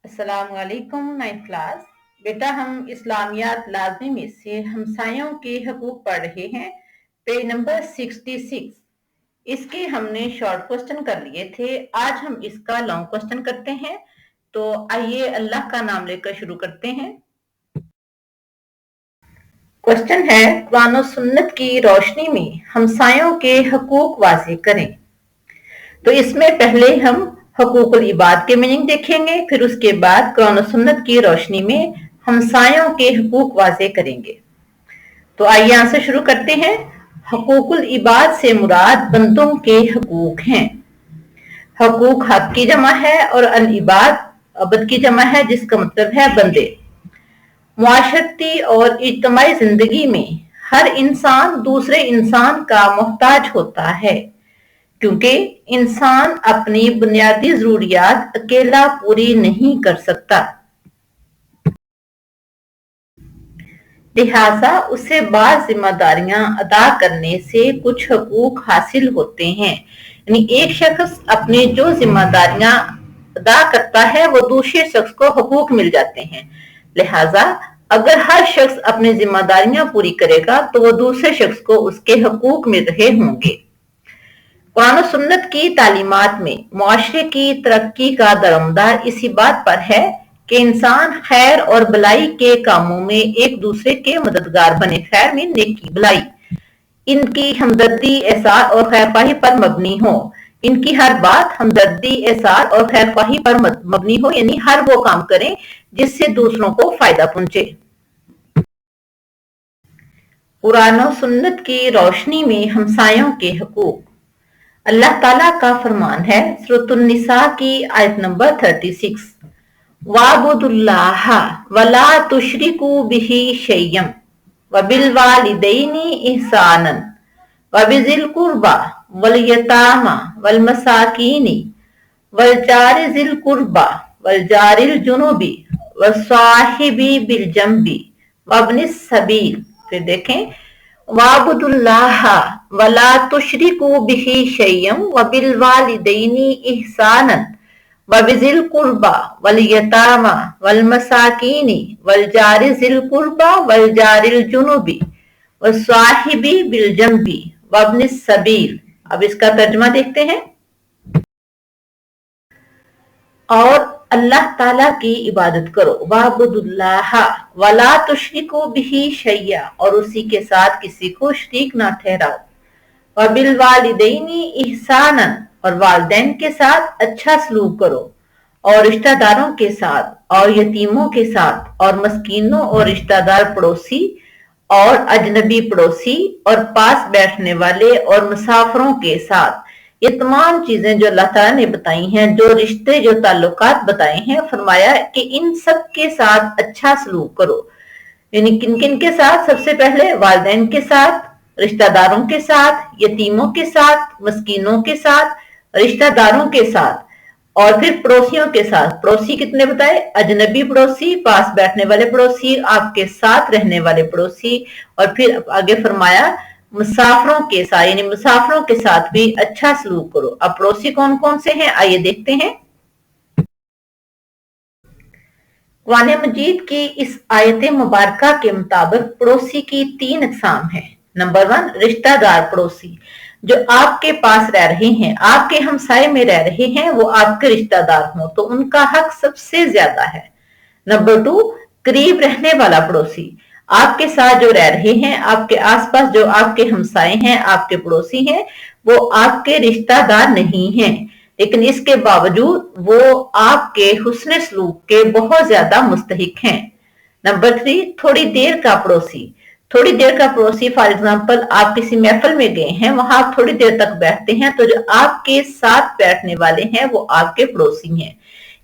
अस्सलाम वालेकुम ninth class. बेटा हम इस्लामियात लाज़मी में से हमसायों के हकूक पढ़ रहे हैं। Page number 66। इसके हमने शॉर्ट क्वेश्चन कर लिए थे। आज हम इसका लॉन्ग क्वेश्चन करते हैं। तो आइए अल्लाह का नाम लेकर शुरू करते हैं। क्वेश्चन है, कुरान और सुन्नत की रोशनी में हमसायों के हकूक वाज़ेह करें। तो इसमें पहले हम हकूकुल इबाद के मीनिंग देखेंगे, फिर उसके बाद कुरान और सुन्नत की रोशनी में हमसायों के हकूक वाज़ेह करेंगे। तो आइए आंसर शुरू करते हैं। हकूकुल इबाद से मुराद बंदों के हकूक हैं। हकूक हक की जमा है और अल इबाद अबद की जमा है, जिसका मतलब है बंदे। मुआशरती और इज्तमाई जिंदगी में हर इंसान दूसरे इंसान का मोहताज होता है, क्योंकि इंसान अपनी बुनियादी जरूरियात अकेला पूरी नहीं कर सकता, लिहाजा उसे बाज़ जिम्मेदारियां अदा करने से कुछ हकूक हासिल होते हैं। यानी एक शख्स अपनी जो जिम्मेदारियां अदा करता है वो दूसरे शख्स को हकूक मिल जाते हैं। लिहाजा अगर हर शख्स अपनी जिम्मेदारियां पूरी करेगा तो वो दूसरे शख्स को उसके हकूक मिल रहे होंगे। कुरान और सुन्नत की तालीमात में मुआशरे की तरक्की का दरमदार इसी बात पर है कि इंसान खैर और भलाई के कामों में एक दूसरे के मददगार बने। खैर में नेकी, भलाई, इनकी हमदर्दी, एहसार और खैरख्वाही पर मबनी हो। इनकी हर बात हमदर्दी, एहसार और खैरख्वाही पर मबनी हो, यानी हर वो काम करें जिससे दूसरों को फायदा पहुंचे। कुरान और सुन्नत की रोशनी में हमसायों के हकूक। अल्लाह ताला का फरमान है सूरह निसा की आयत नंबर 36, वाबुदुल्लाह वला तुशरिकू बिही शैयम वबिल वालिदैनी इहसानन वबिजिल कुर्बा वल यतामा वल मसाकीनी वल जारि जिल कुर्बा वल जारिल जुनुबी वस्साहिबी बिल जंबी वब्निस सबील। फिर देखें, वाबुदुल्लाह वला तुशरिकू बिही शैयम वबिल वालिदैनी इहसानन वबिजिल कुर्बा वल यतामा वल मसाकीनी वल जारि जिल कुर्बा वल जारिल जुनुबी वस्साहिबी बिल जंबी वब्निस सबील। अब इसका तर्जुमा देखते हैं। और अल्लाह ताला की इबादत करो, वाबुदुल्लाह वला तुशरिकू बिही शैया, और उसी के साथ किसी को शरीक ना ठहराओ। वबिल वालिदैनी इहसानन, और वालिदैन के साथ अच्छा सलूक करो, और रिश्तेदारों के साथ, और यतीमों के साथ, और मस्कीनों और रिश्तेदार पड़ोसी और अजनबी पड़ोसी और पास बैठने वाले और मुसाफिरों के साथ। ये तमाम चीजें जो अल्लाह ताला ने बताई हैं, जो रिश्ते, जो ताल्लुकात बताए हैं, फरमाया कि इन सब के साथ अच्छा सलूक करो। यानी किन किन के साथ? सबसे पहले वालिदैन के साथ, रिश्तेदारों के साथ, यतीमों के साथ, मस्कीनों के साथ, रिश्तेदारों के साथ, और फिर पड़ोसियों के साथ। पड़ोसी कितने बताए? अजनबी पड़ोसी, पास बैठने वाले पड़ोसी, आपके साथ रहने वाले पड़ोसी, और फिर आगे फरमाया मुसाफिरों के साथ, यानी मुसाफिरों के साथ भी अच्छा सलूक करो। अब पड़ोसी कौन कौन से हैं, आइए देखते हैं। कुरान मजीद की इस आयत मुबारका के मुताबिक पड़ोसी की 3 अक़साम हैं। नंबर 1, रिश्तेदार पड़ोसी, जो आपके पास रह रहे हैं, आपके हमसाए में रह रहे हैं, वो आपके रिश्तेदार हों तो उनका हक सबसे ज्यादा है। नंबर 2, करीब रहने वाला पड़ोसी, आपके साथ जो रह रहे हैं, आपके आसपास जो आपके हमसाए हैं, आपके पड़ोसी हैं, वो आपके रिश्तेदार नहीं हैं, लेकिन इसके बावजूद वो आपके हुस्न सलूक के बहुत ज्यादा मुस्तहिक हैं। नंबर 3, थोड़ी देर का पड़ोसी। थोड़ी देर का पड़ोसी, फॉर एग्जाम्पल आप किसी महफिल में गए हैं, वहां आप थोड़ी देर तक बैठते हैं, तो जो आपके साथ बैठने वाले हैं वो आपके पड़ोसी हैं।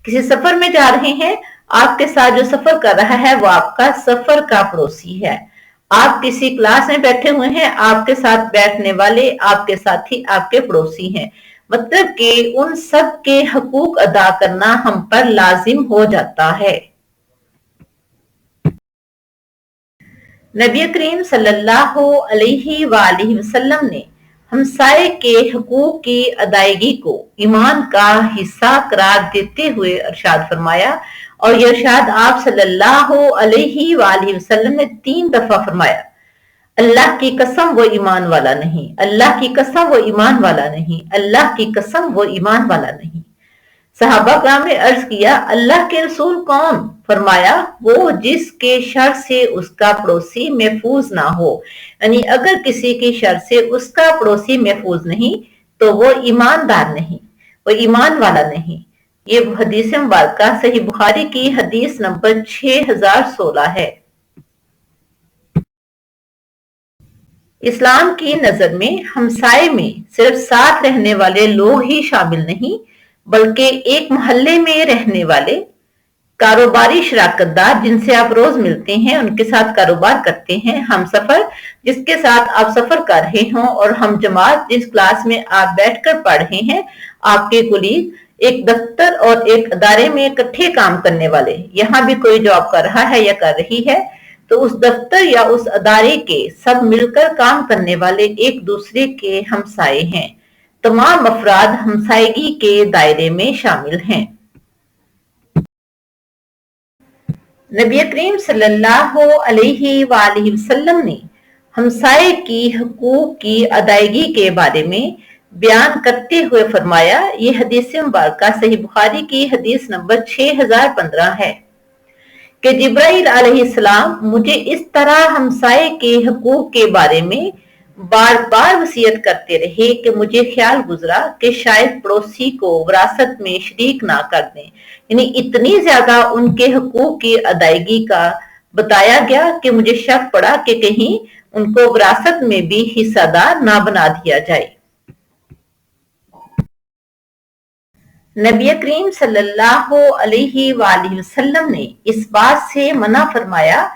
किसी सफर में जा रहे हैं, आपके साथ जो सफर कर रहा है वो आपका सफर का पड़ोसी है। आप किसी क्लास में बैठे हुए हैं, आपके साथ बैठने वाले आपके साथी आपके पड़ोसी हैं। मतलब कि उन सब के हकूक अदा करना हम पर लाजिम हो जाता है। नबी करीम सल्लल्लाहु अलैहि वसल्लम ने हमसाए के हकूक की अदायगी को ईमान का हिस्सा करार देते हुए इरशाद फरमाया, اور یہ ارشاد آپ صلی اللہ علیہ وآلہ وسلم نے 3 دفعہ فرمایا، اللہ کی قسم وہ ایمان والا نہیں، اللہ کی قسم وہ ایمان والا نہیں، اللہ کی قسم وہ ایمان والا نہیں۔ صحابہ کرام نے عرض کیا، اللہ کے رسول کون؟ فرمایا، وہ جس کے شر سے اس کا پڑوسی محفوظ نہ ہو، یعنی اگر کسی کی شر سے اس کا پڑوسی محفوظ نہیں تو وہ ایماندار نہیں، وہ ایمان والا نہیں۔ یہ حدیث مبارکہ صحیح بخاری کی حدیث نمبر 6016 ہے۔ اسلام کی نظر میں ہمسائے میں صرف ساتھ رہنے والے لوگ ہی شامل نہیں، بلکہ ایک محلے میں رہنے والے کاروباری شراکت دار جن سے آپ روز ملتے ہیں، ان کے ساتھ کاروبار کرتے ہیں، ہم سفر جس کے ساتھ آپ سفر کر رہے ہوں، اور ہم جماعت جس کلاس میں آپ بیٹھ کر پڑھ رہے ہیں، آپ کے کولیگ ایک دفتر اور ایک ادارے میں اکٹھے کام کرنے والے، یہاں بھی کوئی جاب کر رہا ہے یا کر رہی ہے تو اس دفتر یا اس ادارے کے سب مل کر کام کرنے والے ایک دوسرے کے ہمسائے ہیں۔ تمام افراد ہمسائیگی کے دائرے میں شامل ہیں۔ نبی کریم صلی اللہ علیہ وآلہ وسلم نے ہمسائے کی حقوق کی ادائیگی کے بارے میں بیان کرتے ہوئے فرمایا، یہ حدیث مبارکہ صحیح بخاری کی حدیث نمبر 6015 ہے کہ جبرائیل علیہ السلام مجھے اس طرح ہمسائے کے حقوق کے بارے میں بار بار وصیت کرتے رہے کہ مجھے خیال گزرا کہ شاید پڑوسی کو وراثت میں شریک نہ کر دیں، یعنی اتنی زیادہ ان کے حقوق کی ادائیگی کا بتایا گیا کہ مجھے شک پڑا کہ کہیں ان کو وراثت میں بھی حصہ دار نہ بنا دیا جائے۔ نبی کریم صلی اللہ علیہ وآلہ وسلم نے اس بات سے منع فرمایا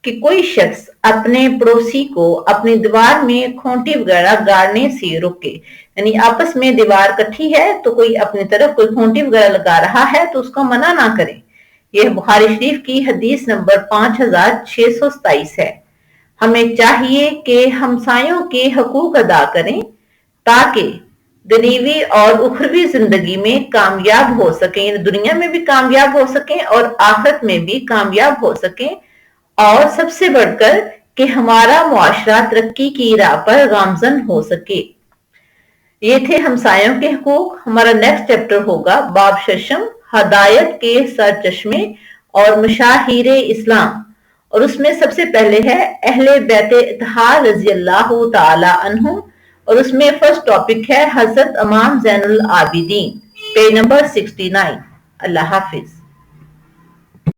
کہ کوئی شخص اپنے پڑوسی کو اپنی دیوار میں کھونٹی وغیرہ گاڑنے سے روکے، یعنی آپس میں دیوار کٹھی ہے تو کوئی اپنی طرف کوئی کھونٹی وغیرہ لگا رہا ہے تو اس کو منع نہ کرے۔ یہ بخاری شریف کی حدیث نمبر 5627 ہے۔ ہمیں چاہیے کہ ہمسایوں کے حقوق ادا کریں تاکہ دنیوی اور اخروی زندگی میں کامیاب ہو سکیں، دنیا میں بھی کامیاب ہو سکیں اور آخرت میں بھی کامیاب ہو سکیں، اور سب سے بڑھ کر کہ ہمارا معاشرہ ترقی کی راہ پر گامزن ہو سکے۔ یہ تھے ہمسایوں کے حقوق۔ ہمارا نیکسٹ چیپٹر ہوگا باب ششم، ہدایت کے سرچشمے اور مشاہیر اسلام، اور اس میں سب سے پہلے ہے اہل بیت اطہار رضی اللہ تعالی عنہم، اور اس میں فرسٹ ٹاپک ہے حضرت امام زین العابدین، پیج نمبر 69۔ اللہ حافظ۔